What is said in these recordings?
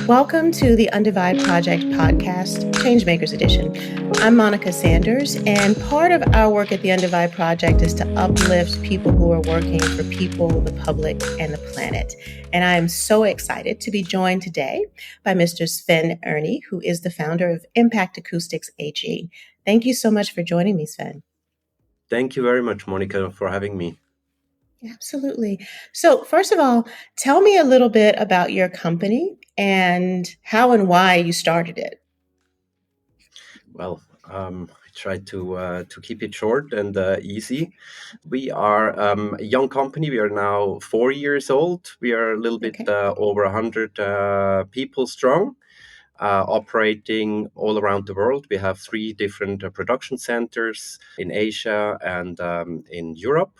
Welcome to the Undivide Project podcast, Changemakers Edition. I'm Monica Sanders, and part of our work at the Undivide Project is to uplift people who are working for people, the public, and the planet. And I am so excited to be joined today by Mr. Sven Erni, who is the founder of Impact Acoustics AG. Thank you so much for joining me, Sven. Thank you very much, Monica, for having me. Absolutely. So first of all, tell me a little bit about your company and how and why you started it. Well, I try to keep it short and easy. We are a young company. We are now 4 years old. We are a little bit over 100 people strong, operating all around the world. We have 3 different production centers in Asia and in Europe.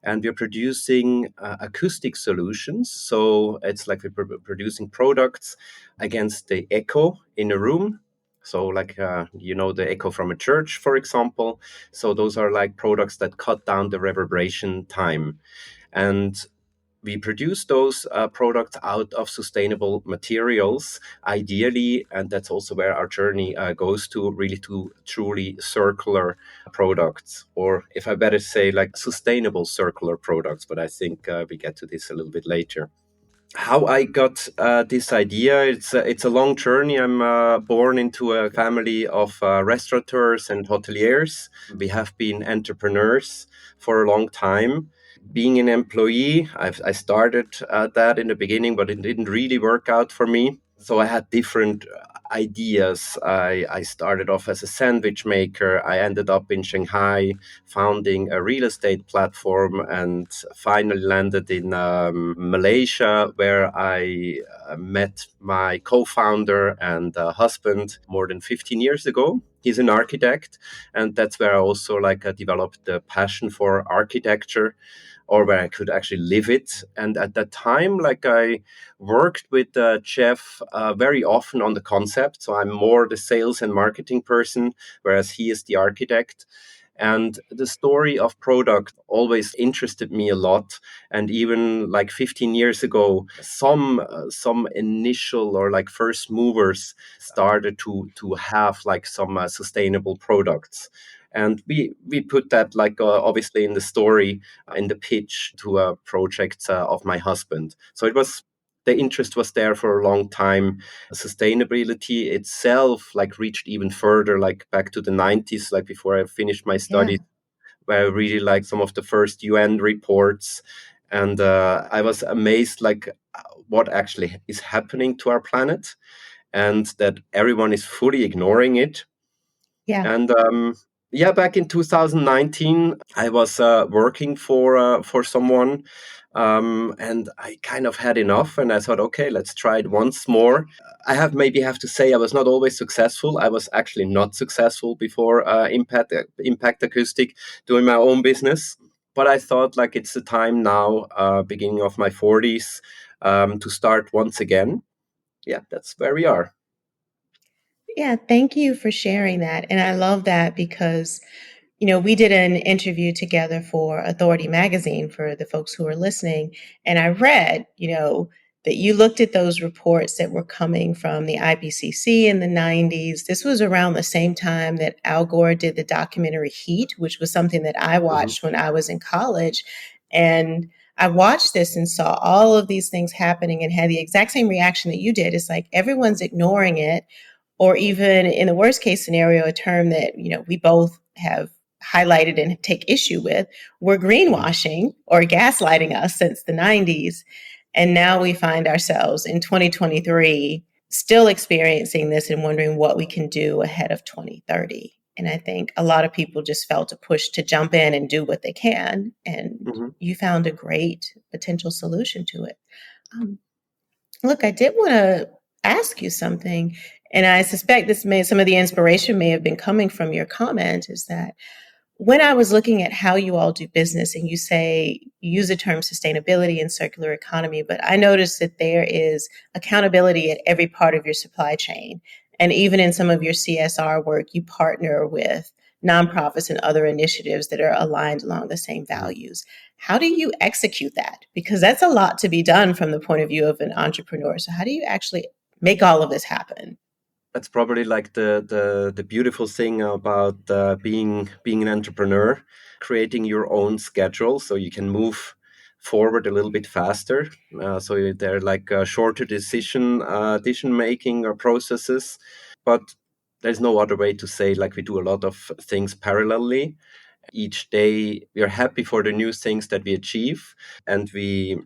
And we're producing acoustic solutions. So it's like we're producing products against the echo in a room. So like, the echo from a church, for example. So those are like products that cut down the reverberation time. And we produce those products out of sustainable materials, ideally, and that's also where our journey goes to, really to truly circular products, or if I better say, like sustainable circular products. But I think we get to this a little bit later. How I got this idea, it's a long journey. I'm born into a family of restaurateurs and hoteliers. We have been entrepreneurs for a long time. Being an employee, I started that in the beginning, but it didn't really work out for me. So I had different ideas. I started off as a sandwich maker. I ended up in Shanghai founding a real estate platform and finally landed in Malaysia, where I met my co-founder and husband more than 15 years ago. He's an architect, and that's where I also developed the passion for architecture, or where I could actually live it. And at that time, I worked with Jeff very often on the concept. So I'm more the sales and marketing person, whereas he is the architect. And the story of product always interested me a lot. And even 15 years ago, some initial or first movers started to have some sustainable products. And we put that obviously in the story, in the pitch to a project of my husband. So the interest was there for a long time. Sustainability itself reached even further, back to the 90s, before I finished my studies, where I really liked some of the first UN reports. And I was amazed what actually is happening to our planet, and that everyone is fully ignoring it. Yeah. And back in 2019, I was working for someone, and I kind of had enough. And I thought, okay, let's try it once more. I have to say I was not always successful. I was actually not successful before Impact Acoustic, doing my own business. But I thought it's the time now, beginning of my 40s, to start once again. Yeah, that's where we are. Yeah, thank you for sharing that. And I love that because, we did an interview together for Authority Magazine for the folks who are listening. And I read, that you looked at those reports that were coming from the IPCC in the 90s. This was around the same time that Al Gore did the documentary Heat, which was something that I watched when I was in college. And I watched this and saw all of these things happening and had the exact same reaction that you did. It's like everyone's ignoring it. Or even in the worst case scenario, a term that, we both have highlighted and take issue with, we're greenwashing or gaslighting us since the 90s. And now we find ourselves in 2023 still experiencing this and wondering what we can do ahead of 2030. And I think a lot of people just felt a push to jump in and do what they can. And you found a great potential solution to it. Look, I did want to ask you something. And I suspect some of the inspiration may have been coming from your comment, is that when I was looking at how you all do business, and you use the term sustainability and circular economy, but I noticed that there is accountability at every part of your supply chain. And even in some of your CSR work, you partner with nonprofits and other initiatives that are aligned along the same values. How do you execute that? Because that's a lot to be done from the point of view of an entrepreneur. So how do you actually make all of this happen? That's probably like the beautiful thing about being an entrepreneur, creating your own schedule so you can move forward a little bit faster. So they're like shorter decision making or processes, but there's no other way to say, like, we do a lot of things parallelly. Each day we are happy for the new things that we achieve, and we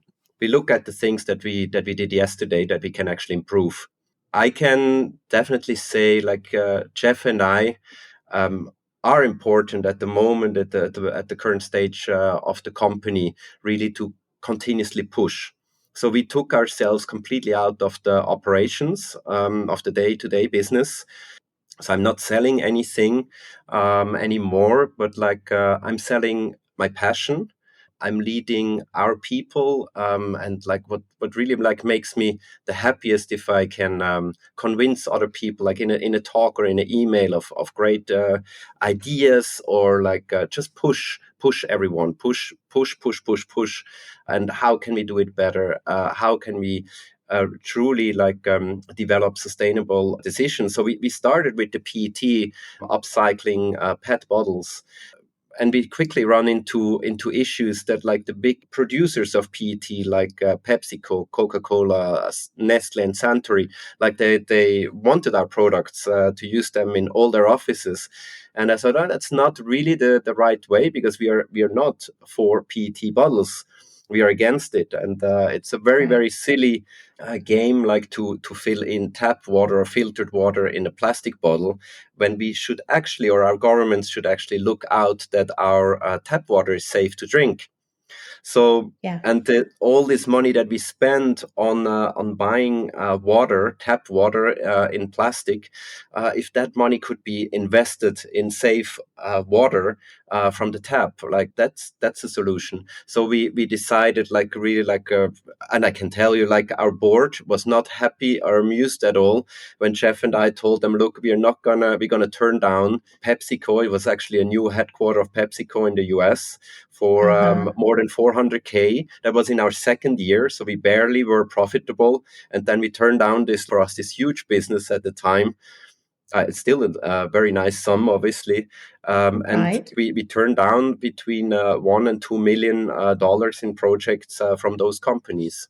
look at the things that we did yesterday that we can actually improve. I can definitely say, like, Jeff and I um, are important at the moment, at the current stage of the company, really to continuously push. So we took ourselves completely out of the operations of the day-to-day business. So I'm not selling anything anymore, but like I'm selling my passion. I'm leading our people, and like what really like makes me the happiest if I can convince other people, like in a talk or in an email, of great ideas, or like just push everyone, push, and how can we do it better? How can we truly like develop sustainable decisions? So we started with the PET upcycling PET bottles, and we quickly run into issues that, like, the big producers of PET, like PepsiCo, Coca-Cola, Nestle, and Suntory, like they wanted our products to use them in all their offices. And I thought, oh, that's not really the right way, because we are not for PET bottles. We are against it, and it's a very, Right. very silly game, like to fill in tap water or filtered water in a plastic bottle, when we should actually, or our governments should actually, look out that our tap water is safe to drink. So, Yeah. and all this money that we spend on buying tap water in plastic, if that money could be invested in safe water from the tap, like that's a solution. So we decided, like, really, like, and I can tell you, like, our board was not happy or amused at all when Jeff and I told them, look, we're gonna turn down PepsiCo. It was actually a new headquarter of PepsiCo in the US for Uh-huh. more than 400K. That was in our second year, so we barely were profitable. And then we turned down this, for us, this huge business at the time. It's still a very nice sum, obviously. And Right. we turned down between $1 and $2 million in projects from those companies.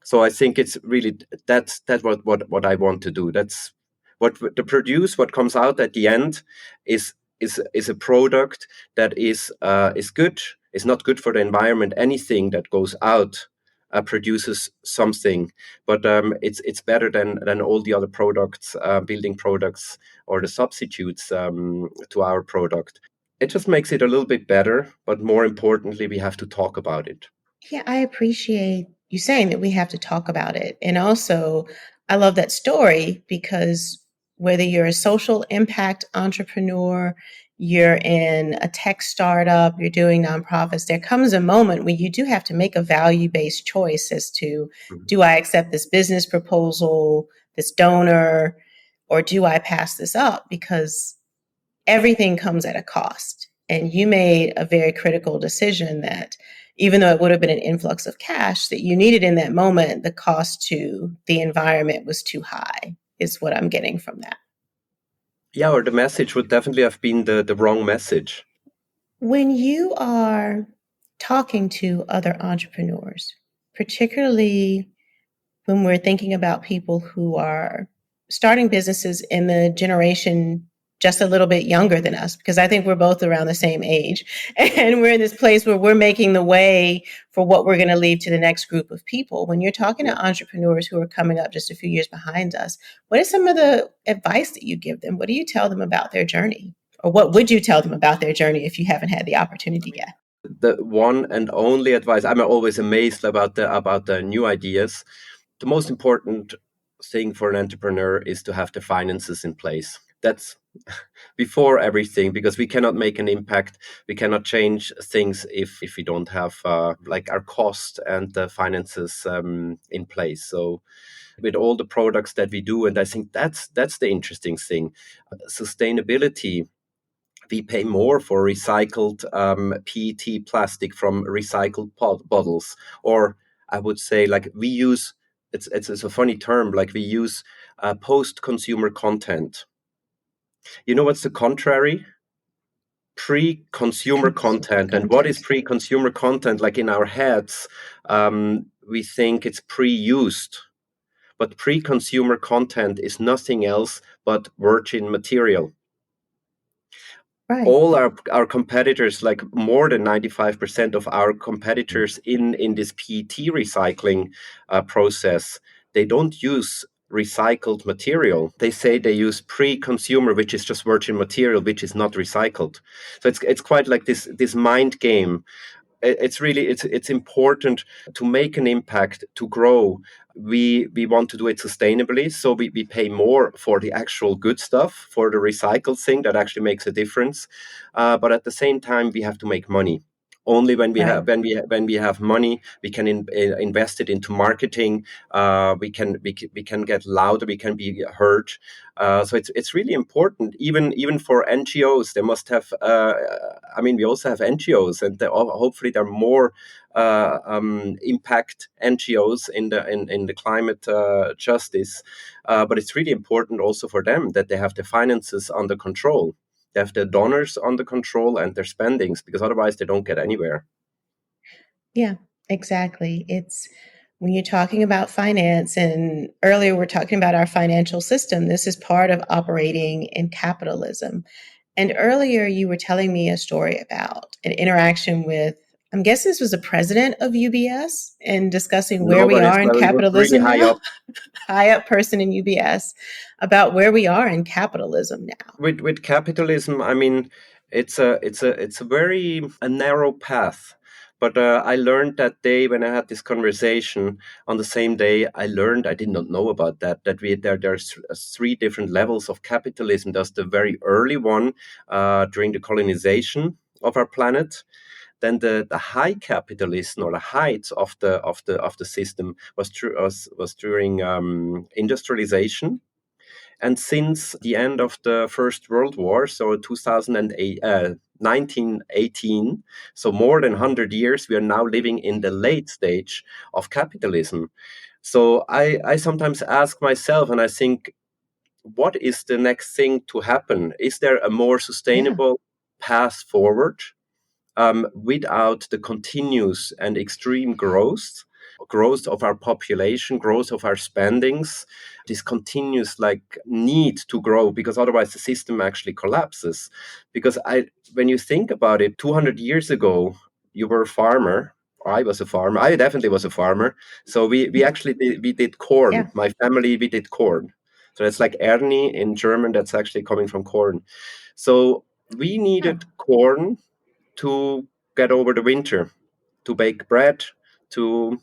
So I think it's really, that's what I want to do. That's what the produce, what comes out at the end, is is a product that is good. It's not good for the environment. Anything that goes out produces something, but it's better than all the other products, building products, or the substitutes to our product. It just makes it a little bit better, but more importantly, we have to talk about it. Yeah, I appreciate you saying that we have to talk about it. And also, I love that story because whether you're a social impact entrepreneur, you're in a tech startup, you're doing nonprofits, there comes a moment when you do have to make a value based choice as to, Mhm. do I accept this business proposal, this donor, or do I pass this up? Because everything comes at a cost. And you made a very critical decision that even though it would have been an influx of cash that you needed in that moment, the cost to the environment was too high, is what I'm getting from that. Yeah, or the message would definitely have been the wrong message. When you are talking to other entrepreneurs, particularly when we're thinking about people who are starting businesses in the generation just a little bit younger than us, because I think we're both around the same age. And we're in this place where we're making the way for what we're going to leave to the next group of people. When you're talking Yeah. to entrepreneurs who are coming up just a few years behind us, what is some of the advice that you give them? What do you tell them about their journey? Or what would you tell them about their journey if you haven't had the opportunity yet? The one and only advice, I'm always amazed about the new ideas. The most important thing for an entrepreneur is to have the finances in place. That's before everything, because we cannot make an impact, we cannot change things if we don't have like our cost and the finances in place. So with all the products that we do, and I think that's the interesting thing, sustainability. We pay more for recycled PET plastic from recycled bottles, or I would say, like, we use it's a funny term. Like we use post-consumer content. You know what's the contrary? Pre-consumer Consumer content. And what is content. pre-consumer content? Like in our heads, we think it's pre-used, but pre-consumer content is nothing else but virgin material. Right. All our competitors, like more than 95% of our competitors in this PET recycling process, they don't use recycled material. They say they use pre-consumer, which is just virgin material, which is not recycled. So it's quite like this mind game. It's really it's important to make an impact, to grow. We want to do it sustainably, so we pay more for the actual good stuff, for the recycled thing that actually makes a difference, but at the same time we have to make money. Only when we Right. have when we have money, we can invest it into marketing. We can get louder, we can be heard. So it's really important. Even for NGOs, they must have. I mean, we also have NGOs, and hopefully there are more impact NGOs in the climate justice. But it's really important also for them that they have the finances under control. They have their donors under control and their spendings, because otherwise they don't get anywhere. Yeah, exactly. It's when you're talking about finance, and earlier we're talking about our financial system, this is part of operating in capitalism. And earlier you were telling me a story about an interaction with, I'm guessing this was the president of UBS, and discussing where No, we but are in it was really capitalism high now, up. high up person in UBS, about where we are in capitalism now. With capitalism, I mean, it's a very a narrow path. But I learned that day when I had this conversation, on the same day I learned, I did not know about that there's three different levels of capitalism. There's the very early one during the colonization of our planet. Then the high capitalism, or the height of the system, was during industrialization. And since the end of the First World War, so 2008, 1918, so more than 100 years, we are now living in the late stage of capitalism. So I sometimes ask myself, and I think, what is the next thing to happen? Is there a more Yeah. sustainable path forward, without the continuous and extreme growth of our population, growth of our spendings, this continuous like need to grow, because otherwise the system actually collapses. Because when you think about it, 200 years ago, you were a farmer. I was a farmer. I definitely was a farmer. So we actually we did corn. Yeah. My family, we did corn. So it's like Erni in German. That's actually coming from corn. So we Oh, needed corn to get over the winter, to bake bread, to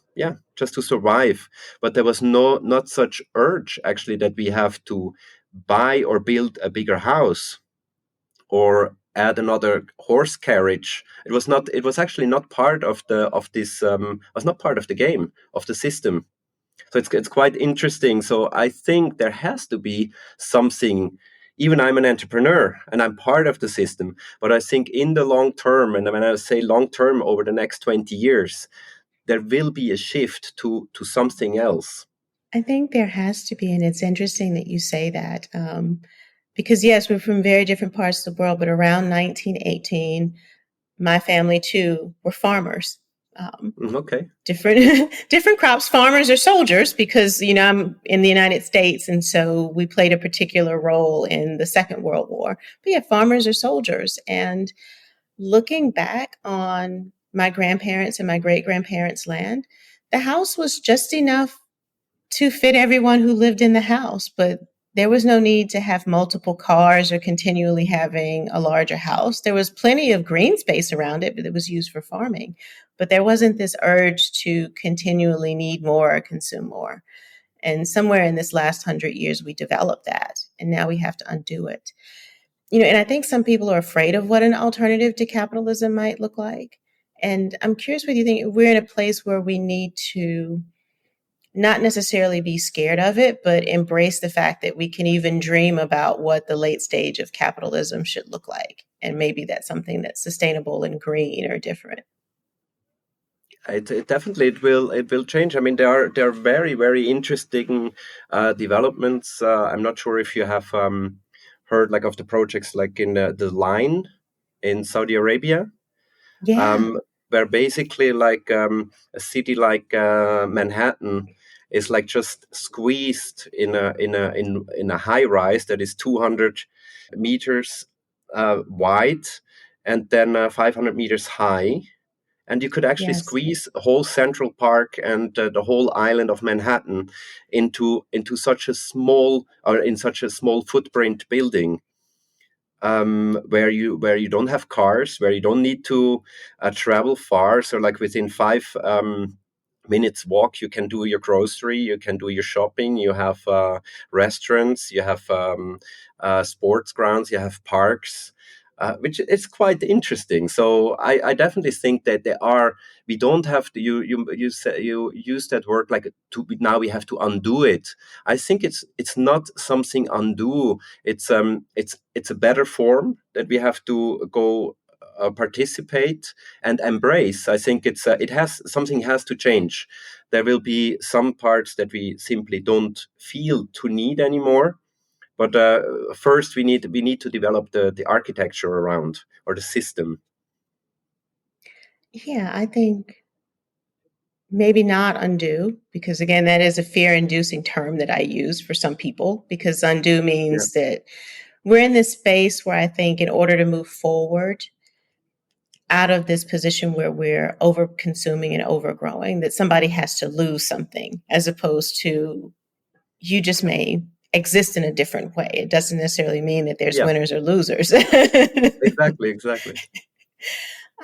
just to survive. But there was not such urge actually that we have to buy or build a bigger house or add another horse carriage. It was actually not part of the of this was not part of the game, of the system. So it's quite interesting. So I think there has to be something. Even I'm an entrepreneur and I'm part of the system, but I think in the long term, and when I say long term, over the next 20 years, there will be a shift to something else. I think there has to be, and it's interesting that you say that, because yes, we're from very different parts of the world, but around 1918, my family too were farmers. Um, Okay. different different crops. Farmers are soldiers because I'm in the United States, and so we played a particular role in the Second World War. But yeah, farmers are soldiers, and looking back on my grandparents and my great grandparents' land, the house was just enough to fit everyone who lived in the house, but there was no need to have multiple cars or continually having a larger house. There was plenty of green space around it, but it was used for farming. But there wasn't this urge to continually need more or consume more. And somewhere in this last 100 years, we developed that, and now we have to undo it. And I think some people are afraid of what an alternative to capitalism might look like. And I'm curious what you think. We're in a place where we need to not necessarily be scared of it, but embrace the fact that we can even dream about what the late stage of capitalism should look like. And maybe that's something that's sustainable and green or different. it definitely it will change. I mean, there are very very interesting developments. I'm not sure if you have heard like of the projects like in the line in Saudi Arabia, Yeah. where basically like a city like Manhattan is like just squeezed in a high rise that is 200 meters wide and then 500 meters high, and you could actually Yes. squeeze the whole Central Park and the whole island of Manhattan into such a small or in such a small footprint building, where you don't have cars, where you don't need to travel far. So like within 5 minutes walk, you can do your grocery, you can do your shopping. You have restaurants, you have sports grounds, you have parks. Which is quite interesting. So I definitely think that there are. We don't have to. You use that word like to. Now we have to undo it. I think it's not something undo. It's a better form that we have to go participate and embrace. I think it has something has to change. There will be some parts that we simply don't feel to need anymore. But first, we need to develop the architecture around or the system. Yeah, I think maybe not undo, because again, that is a fear inducing term that I use for some people, because undo Yeah, means that we're in this space where I think in order to move forward out of this position where we're over consuming and overgrowing, that somebody has to lose something, as opposed to you just may exist in a different way. It doesn't necessarily mean that there's yeah, winners or losers. exactly, exactly.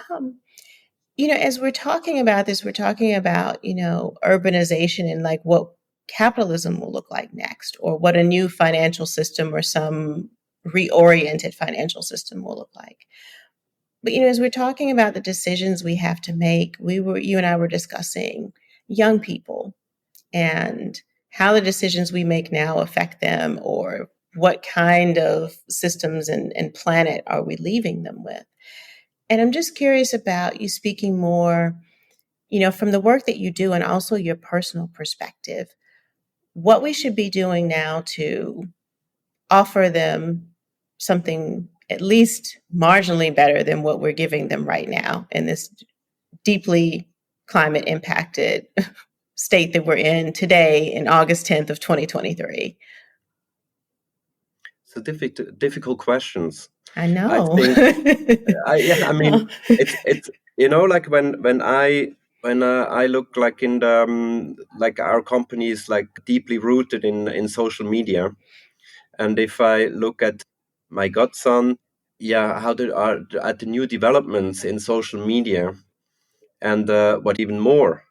um, as we're talking about this, we're talking about, urbanization and like what capitalism will look like next, or what a new financial system or some reoriented financial system will look like. But, as we're talking about the decisions we have to make, you and I were discussing young people and how the decisions we make now affect them, or what kind of systems and planet are we leaving them with. And I'm just curious about you speaking more, from the work that you do and also your personal perspective, what we should be doing now to offer them something at least marginally better than what we're giving them right now in this deeply climate impacted state that we're in today in August 10th of 2023. So difficult questions. I I know. think. Yeah. I mean, Well, it's like when I look like in the like our company is like deeply rooted in social media, and if I look at my godson, yeah, how they are at the new developments in social media, and what even more.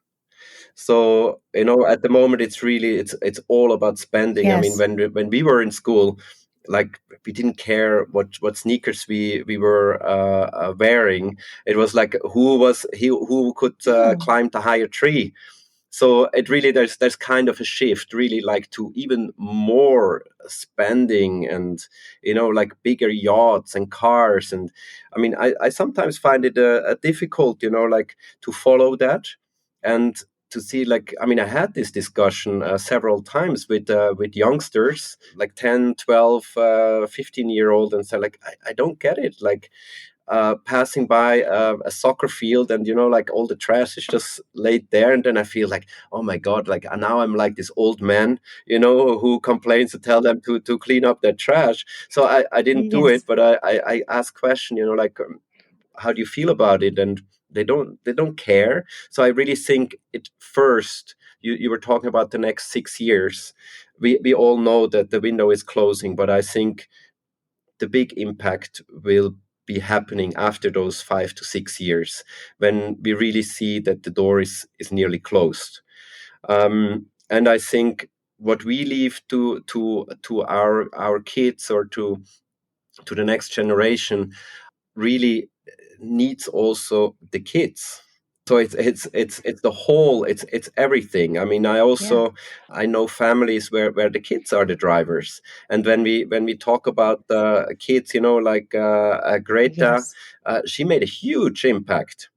So at the moment, it's all about spending. I mean, yes. when we were in school, like we didn't care what sneakers we were wearing. It was like who could No. climb the higher tree. So it really there's kind of a shift, really, like to even more spending, and like bigger yachts and cars. And I mean, I sometimes find it difficult, like to follow that, and to see, like, I mean, I had this discussion several times with youngsters like 10, 12, 15-year old, and say, like, I don't get it, like passing by a soccer field, and like all the trash is just laid there, and then I feel like, oh my god, like now I'm like this old man, who complains to tell them to clean up their trash. So I didn't do it, Yes. but I asked question, like, how do you feel about it? And they don't care. So I really think it first. You were talking about the next 6 years. We all know that the window is closing, but I think the big impact will be happening after those 5 to 6 years, when we really see that the door is nearly closed. And I think what we leave to our kids, or to the next generation, really needs also the kids. So it's the whole, it's everything. I mean, Yeah. I know families where the kids are the drivers. And when we talk about the kids, like Greta, Yes. she made a huge impact,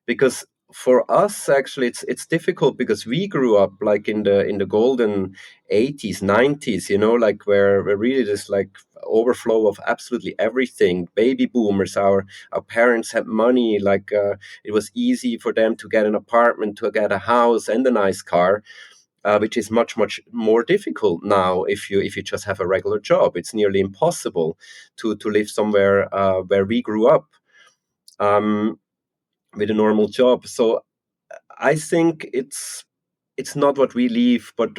because for us, actually, it's difficult because we grew up like in the golden 80s, 90s, like where really this like overflow of absolutely everything. Baby boomers, our parents had money, like it was easy for them to get an apartment, to get a house and a nice car. Which is much more difficult now if you just have a regular job. It's nearly impossible to live somewhere where we grew up, um, with a normal job. So I think it's not what we leave, but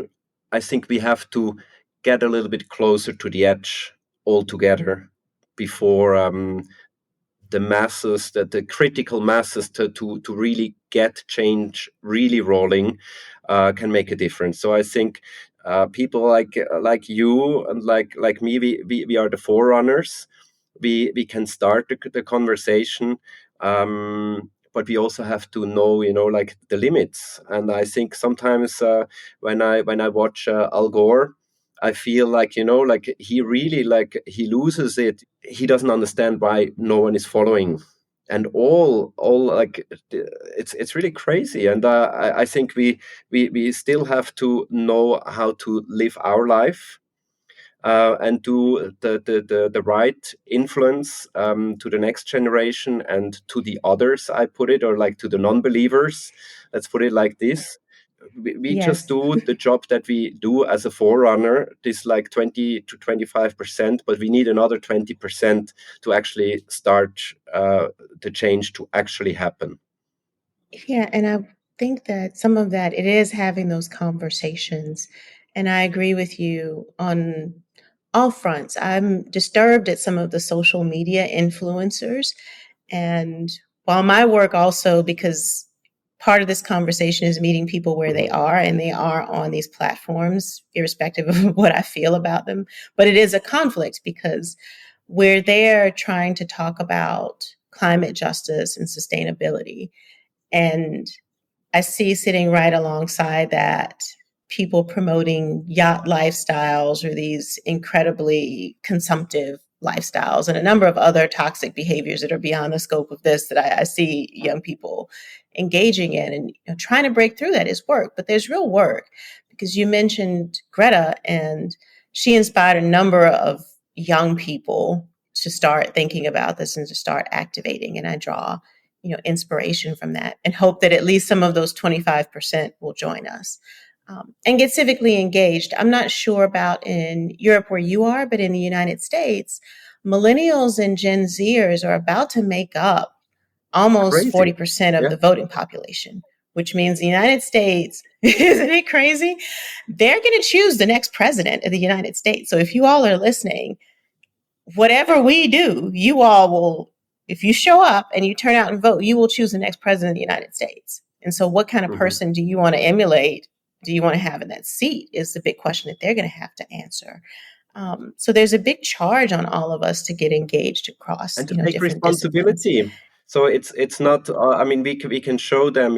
I think we have to get a little bit closer to the edge altogether before the masses, that the critical masses to really get change really rolling, can make a difference. So I think people like you and like me, we are the forerunners. We can start the conversation, but we also have to know, like the limits. And I think sometimes when I watch Al Gore, I feel like, like he really, like he loses it. He doesn't understand why no one is following, and all like it's really crazy. And I think we still have to know how to live our life, and do the right influence, to the next generation and to the others, I put it, or like to the non-believers. Let's put it like this. We just Yes. do the job that we do as a forerunner, this like 20 to 25%, but we need another 20% to actually start the change to actually happen. Yeah, and I think that some of that it is having those conversations. And I agree with you on all fronts. I'm disturbed at some of the social media influencers. And while my work also, because part of this conversation is meeting people where they Mhm. are, and they are on these platforms, irrespective of what I feel about them. But it is a conflict because we're there trying to talk about climate justice and sustainability. And I see sitting right alongside that people promoting yacht lifestyles or these incredibly consumptive lifestyles and a number of other toxic behaviors that are beyond the scope of this that I see young people engaging in. And trying to break through that is work, but there's real work because you mentioned Greta, and she inspired a number of young people to start thinking about this and to start activating. And I draw inspiration from that and hope that at least some of those 25% will join us, and get civically engaged. I'm not sure about in Europe where you are, but in the United States, millennials and Gen Zers are about to make up almost Crazy. 40% of Yeah. the voting population, which means the United States, isn't it crazy? They're going to choose the next president of the United States. So if you all are listening, whatever we do, you all will, if you show up and you turn out and vote, you will choose the next president of the United States. And so, what kind of Mhm. person do you want to emulate? Do you want to have in that seat? Is the big question that they're going to have to answer. So there's a big charge on all of us to get engaged across, And to take different disciplines. responsibility. So it's not. I mean, we can show them,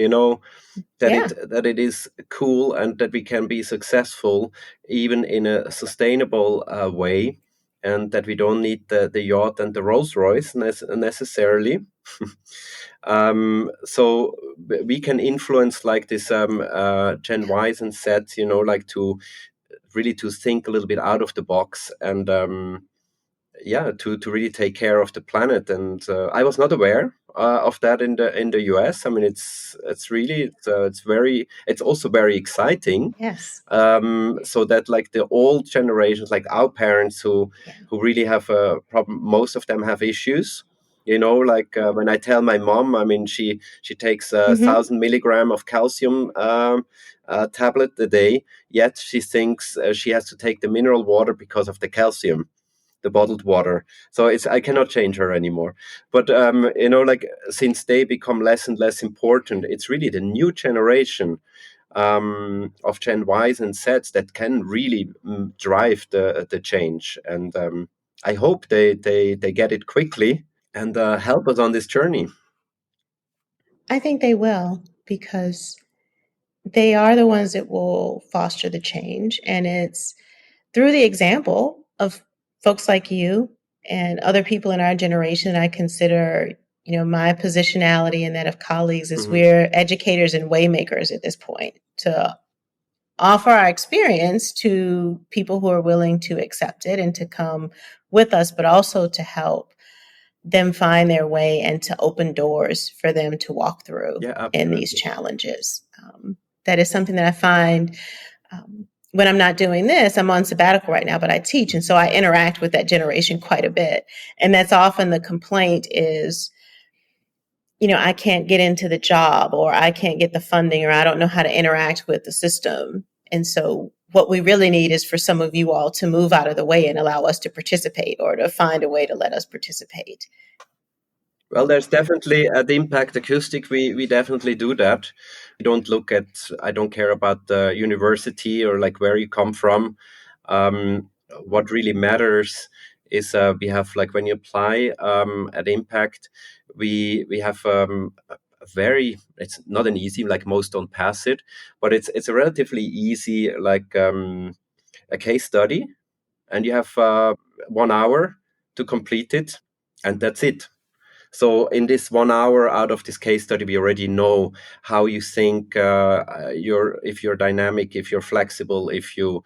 that Yeah. it is cool and that we can be successful even in a sustainable way, and that we don't need the yacht and the Rolls Royce necessarily. So we can influence like this Gen Ys and Zs, like to really to think a little bit out of the box, and yeah, to really take care of the planet. And I was not aware of that in the US. I mean, it's also very exciting. Yes. So that like the old generations, like our parents, who Yeah. really have a problem, most of them have issues. Like when I tell my mom, I mean, she takes a Mm-hmm. 1,000 milligram of calcium tablet a day, yet she thinks she has to take the mineral water because of the calcium, the bottled water. So I cannot change her anymore. But like since they become less and less important, it's really the new generation of Gen Ys and Zs that can really drive the change. And I hope they get it quickly and help us on this journey. I think they will because they are the ones that will foster the change. And it's through the example of folks like you and other people in our generation I consider My positionality and that of colleagues is Hmm. we're educators and waymakers at this point to offer our experience to people who are willing to accept it and to come with us, but also to help them find their way and to open doors for them to walk through Yeah, in these absolutely. challenges. That is something that I find when I'm not doing this. I'm on sabbatical right now, but I teach. And so I interact with that generation quite a bit. And that's often the complaint is, I can't get into the job or I can't get the funding or I don't know how to interact with the system. And so what we really need is for some of you all to move out of the way and allow us to participate or to find a way to let us participate. Well, there's definitely at the Impact Acoustic, we definitely do that. We don't look at, I don't care about the university or like where you come from. What really matters is we have like when you apply at Impact, we have a very, it's not an easy, like most don't pass it, but it's a relatively easy, like a case study, and you have 1 hour to complete it, and that's it. So in this 1 hour out of this case study, we already know how you think you're, if you're dynamic, if you're flexible, if you're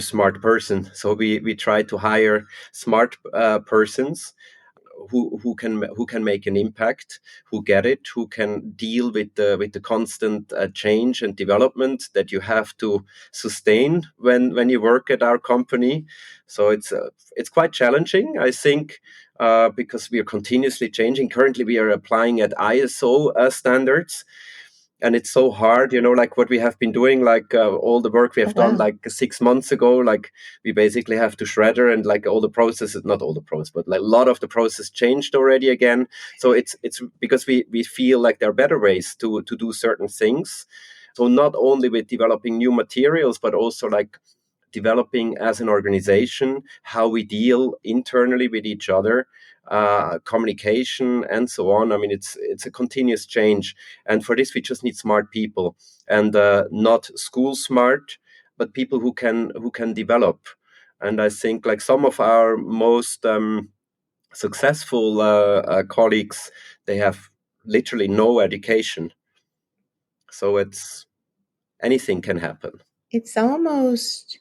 smart person. So we try to hire smart persons who can make an impact, who get it, who can deal with the constant change and development that you have to sustain when you work at our company. So it's quite challenging, I think, because we are continuously changing. Currently, we are applying at ISO standards, and it's so hard, like what we have been doing, like all the work we Oh, have done wow. like 6 months ago, like we basically have to shredder, and like all the processes, not all the process, but like a lot of the process changed already again. So it's because we feel like there are better ways to do certain things. So not only with developing new materials, but also like developing as an organization how we deal internally with each other, communication and so on. I mean, it's a continuous change, and for this we just need smart people, and not school smart, but people who can develop. And I think like some of our most successful colleagues, they have literally no education, so it's anything can happen. It's almost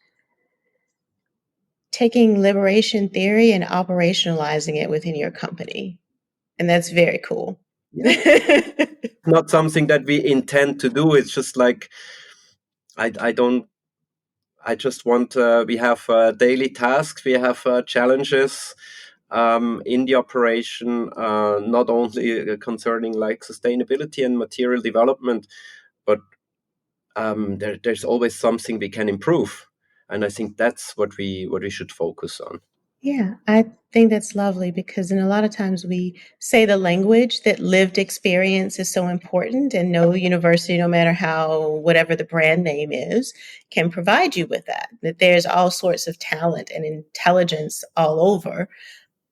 taking liberation theory and operationalizing it within your company. And that's very cool. Yeah, not something that we intend to do. It's just like I don't. I just want. We have daily tasks. We have challenges in the operation, not only concerning like sustainability and material development, but there's always something we can improve, and I think that's what we should focus on. Yeah, I think that's lovely because in a lot of times we say the language that lived experience is so important, and no university, no matter how whatever the brand name is, can provide you with that. That there's all sorts of talent and intelligence all over.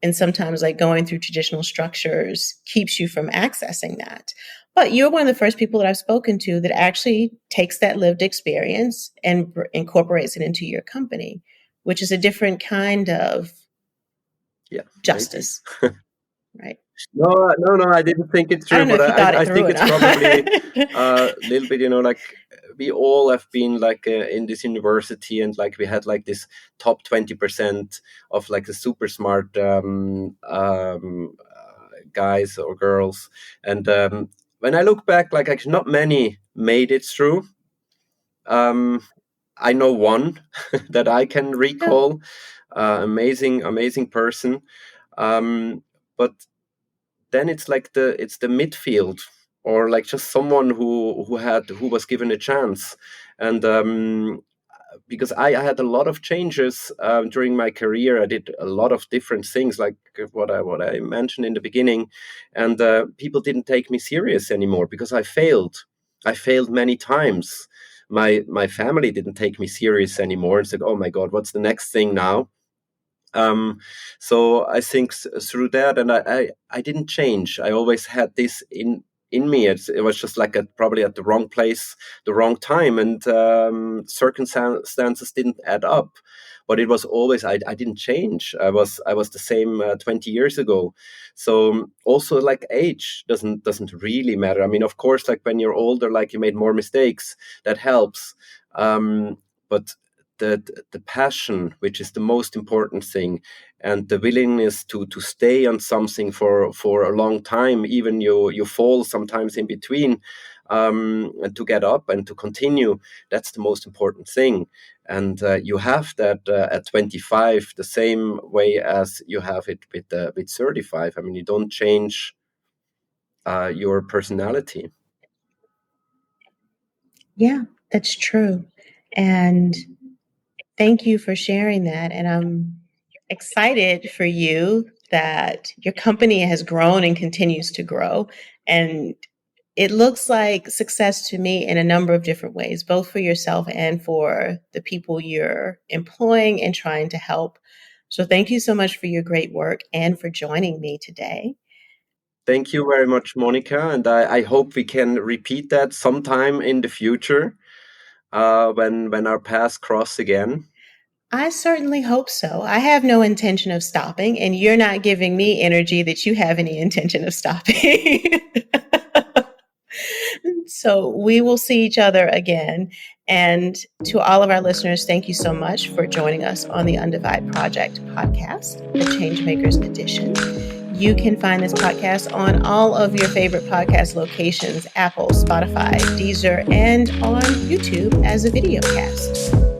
And sometimes, like going through traditional structures keeps you from accessing that. But you're one of the first people that I've spoken to that actually takes that lived experience and incorporates it into your company, which is a different kind of Yeah, maybe. justice, right? No, no, no. I didn't think it I through, don't know but if you thought I it through think or it's not. probably a little bit. Like we all have been like in this university, and like we had like this top 20% of like the super smart guys or girls, and when I look back, like actually not many made it through. Um, I know one that I can Yeah. recall. Amazing, amazing person. Um, but then it's like the midfield, or like just someone who was given a chance. And because I had a lot of changes during my career. I did a lot of different things, like what I mentioned in the beginning, and people didn't take me serious anymore because I failed. I failed many times. My family didn't take me serious anymore and said, "Oh my God, what's the next thing now?" um, so I think through that, and I didn't change. I always had this in me. It was just like probably at the wrong place, the wrong time, and circumstances didn't add up. But it was always I didn't change. I was the same 20 years ago. So also like age doesn't really matter. I mean, of course, like when you're older, like you made more mistakes, that helps. But the passion, which is the most important thing, and the willingness to stay on something for a long time, even you fall sometimes in between, and to get up and to continue, that's the most important thing. And you have that at 25 the same way as you have it with 35. I mean, you don't change your personality. Yeah, that's true. And thank you for sharing that. And I'm excited for you that your company has grown and continues to grow. And it looks like success to me in a number of different ways, both for yourself and for the people you're employing and trying to help. So thank you so much for your great work and for joining me today. Thank you very much, Monica, and I hope we can repeat that sometime in the future, when our paths cross again. I certainly hope so. I have no intention of stopping, and you're not giving me energy that you have any intention of stopping. So we will see each other again. And to all of our listeners, thank you so much for joining us on the Undivide Project podcast, the Changemakers edition. You can find this podcast on all of your favorite podcast locations, Apple, Spotify, Deezer, and on YouTube as a video cast.